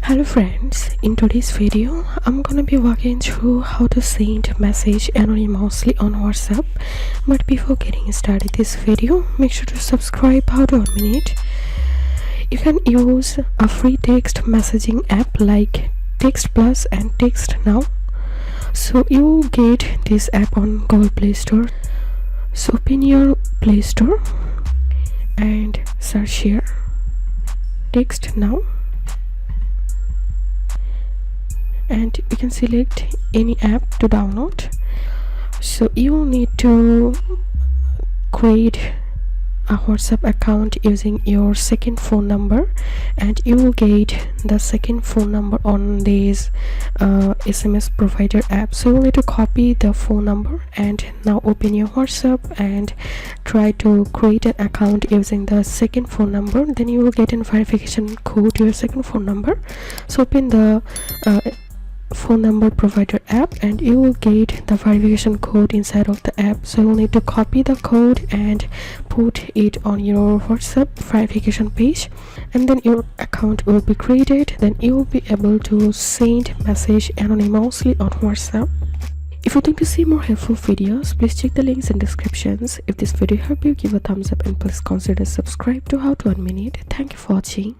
Hello friends, in today's video I'm gonna be walking through how to send message anonymously on WhatsApp. But before getting started this video, make sure to subscribe how to 1 minute. You can use a free text messaging app like Text Plus and Text Now. So you will get this app on Google Play Store. So open your Play Store and search here Text Now, and you can select any app to download. So you will need to create a WhatsApp account using your second phone number, and you will get the second phone number on this SMS provider app. So you'll need to copy the phone number and now open your WhatsApp and try to create an account using the second phone number. Then you will get a verification code to your second phone number. So open the phone number provider app and you will get the verification code inside of the app. So you'll need to copy the code and put it on your WhatsApp verification page, and then your account will be created. Then you will be able to send message anonymously on WhatsApp. If you'd like to see more helpful videos, please check the links in descriptions. If this video helped you, give a thumbs up and please consider subscribe to How to 1 Minute. Thank you for watching.